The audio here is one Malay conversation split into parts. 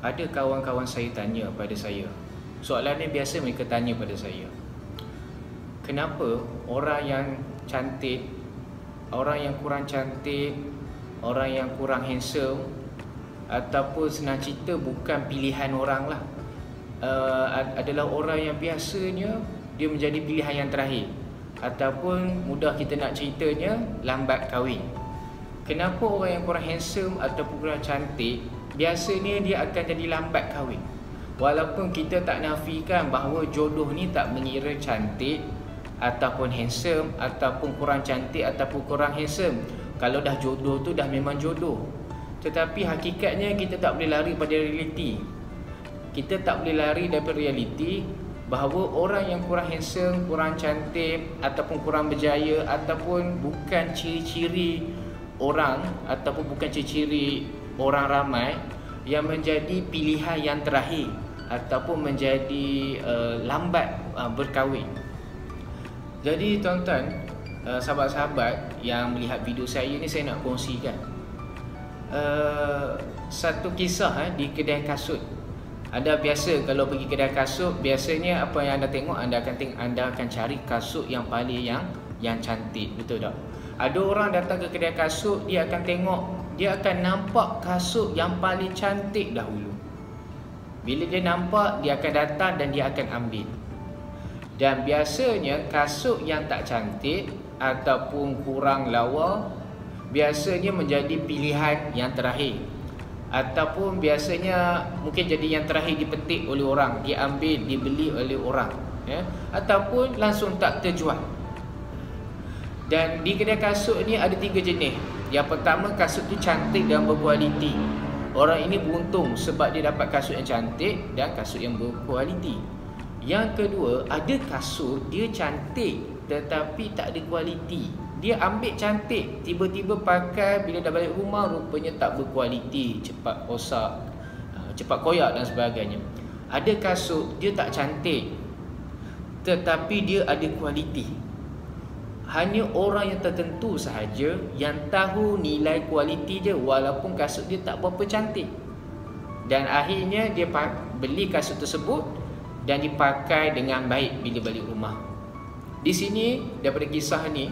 ada kawan-kawan saya tanya pada saya, soalan ni biasa mereka tanya pada saya, kenapa orang yang cantik, orang yang kurang cantik, orang yang kurang handsome, ataupun senang cerita bukan pilihan orang lah, adalah orang yang biasanya dia menjadi pilihan yang terakhir, ataupun mudah kita nak ceritanya lambat kahwin. Kenapa orang yang kurang handsome ataupun kurang cantik biasanya dia akan jadi lambat kahwin? Walaupun kita tak nafikan bahawa jodoh ni tak mengira cantik ataupun handsome, ataupun kurang cantik ataupun kurang handsome. Kalau dah jodoh tu dah memang jodoh. Tetapi hakikatnya kita tak boleh lari pada realiti. Kita tak boleh lari daripada realiti bahawa orang yang kurang handsome, kurang cantik ataupun kurang berjaya, ataupun bukan ciri-ciri orang ataupun bukan ciri-ciri orang ramai yang menjadi pilihan yang terakhir ataupun menjadi lambat berkahwin. Jadi tuan-tuan, sahabat-sahabat yang melihat video saya ni, saya nak kongsikan satu kisah di kedai kasut. Anda biasa kalau pergi kedai kasut, biasanya apa yang anda tengok, anda akan cari kasut yang paling yang cantik, betul tak? Ada orang datang ke kedai kasut, dia akan nampak kasut yang paling cantik dahulu. Bila dia nampak, dia akan datang dan dia akan ambil. Dan biasanya kasut yang tak cantik ataupun kurang lawa biasanya menjadi pilihan yang terakhir, ataupun biasanya mungkin jadi yang terakhir dipetik oleh orang, diambil, dibeli oleh orang, ataupun langsung tak terjual. Dan di kedai kasut ni ada 3 jenis. Yang pertama, kasut tu cantik dan berkualiti. Orang ini beruntung sebab dia dapat kasut yang cantik dan kasut yang berkualiti. Yang kedua, ada kasut dia cantik tetapi tak ada kualiti. Dia ambil cantik, tiba-tiba pakai, bila dah balik rumah rupanya tak berkualiti, cepat rosak, cepat koyak dan sebagainya. Ada kasut dia tak cantik tetapi dia ada kualiti. Hanya orang yang tertentu sahaja yang tahu nilai kualiti dia walaupun kasut dia tak berapa cantik. Dan akhirnya dia beli kasut tersebut dan dipakai dengan baik bila balik rumah. Di sini daripada kisah ni,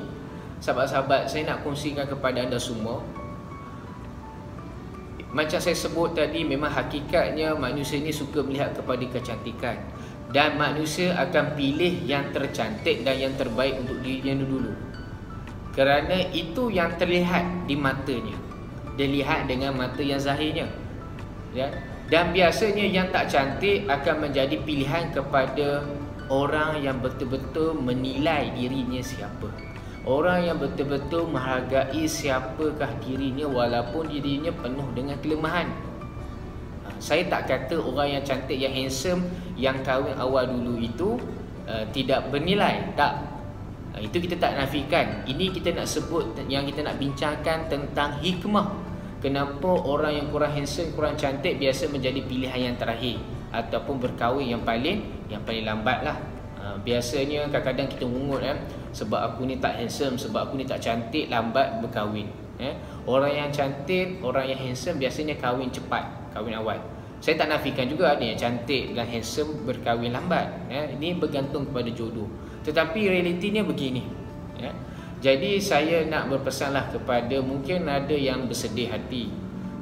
sahabat-sahabat, saya nak kongsikan kepada anda semua. Macam saya sebut tadi, memang hakikatnya manusia ni suka melihat kepada kecantikan. Dan manusia akan pilih yang tercantik dan yang terbaik untuk dirinya dulu. Kerana itu yang terlihat di matanya. Dia lihat dengan mata yang zahirnya. Dan biasanya yang tak cantik akan menjadi pilihan kepada orang yang betul-betul menilai dirinya siapa. Orang yang betul-betul menghargai siapakah dirinya walaupun dirinya penuh dengan kelemahan. Saya tak kata orang yang cantik, yang handsome, yang kahwin awal dulu itu tidak bernilai. Tak. Itu kita tak nafikan. Ini kita nak sebut, yang kita nak bincangkan tentang hikmah. Kenapa orang yang kurang handsome, kurang cantik biasa menjadi pilihan yang terakhir ataupun berkahwin yang paling lambat lah. Biasanya kadang-kadang kita mengut sebab aku ni tak handsome, sebab aku ni tak cantik, lambat berkahwin. Orang yang cantik, orang yang handsome biasanya kahwin cepat, kahwin awal. Saya tak nafikan juga ada yang cantik dan handsome berkahwin lambat. Ini bergantung kepada jodoh. Tetapi realitinya begini. Jadi saya nak berpesanlah kepada mungkin ada yang bersedih hati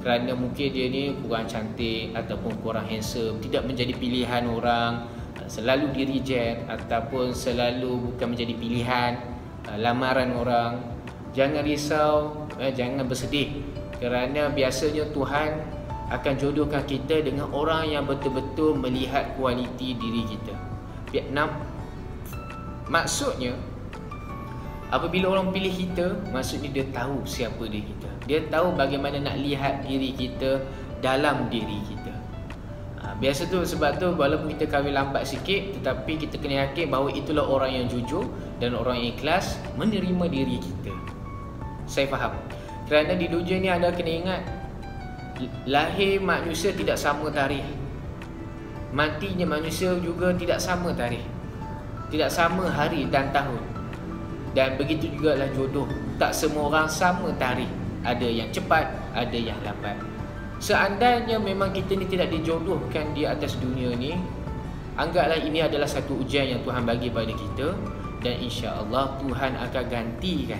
kerana mungkin dia ni kurang cantik ataupun kurang handsome, tidak menjadi pilihan orang, selalu di reject ataupun selalu bukan menjadi pilihan lamaran orang. Jangan risau, jangan bersedih, kerana biasanya Tuhan akan jodohkan kita dengan orang yang betul-betul melihat kualiti diri kita. Maksudnya, apabila orang pilih kita, maksudnya dia tahu siapa diri kita. Dia tahu bagaimana nak lihat diri kita dalam diri kita. Biasa tu, sebab tu walaupun kita kahwin lambat sikit, tetapi kita kena yakin bahawa itulah orang yang jujur dan orang yang ikhlas menerima diri kita. Saya faham. Kerana di dunia ni anda kena ingat, lahir manusia tidak sama tarikh. Matinya manusia juga tidak sama tarikh. Tidak sama hari dan tahun. Dan begitu jugalah jodoh. Tak semua orang sama tarikh. Ada yang cepat, ada yang lambat. Seandainya memang kita ni tidak dijodohkan di atas dunia ni, anggaplah ini adalah satu ujian yang Tuhan bagi pada kita, dan insya-Allah Tuhan akan gantikan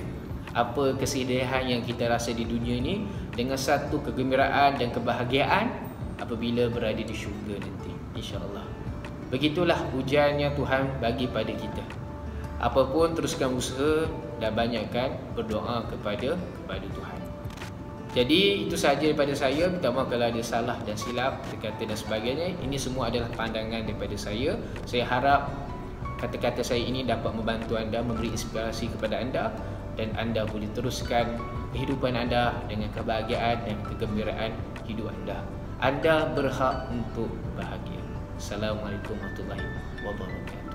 apa kesedihan yang kita rasa di dunia ni dengan satu kegembiraan dan kebahagiaan apabila berada di syurga nanti, insya-Allah. Begitulah ujiannya Tuhan bagi pada kita. Apapun, teruskan usaha dan banyakkan berdoa kepada Tuhan. Jadi itu sahaja daripada saya. Minta maaf kalau ada salah dan silap kata dan sebagainya. Ini semua adalah pandangan daripada saya. Saya harap kata-kata saya ini dapat membantu anda, memberi inspirasi kepada anda, dan anda boleh teruskan kehidupan anda dengan kebahagiaan dan kegembiraan hidup anda. Anda berhak untuk bahagia. Assalamualaikum warahmatullahi wabarakatuh.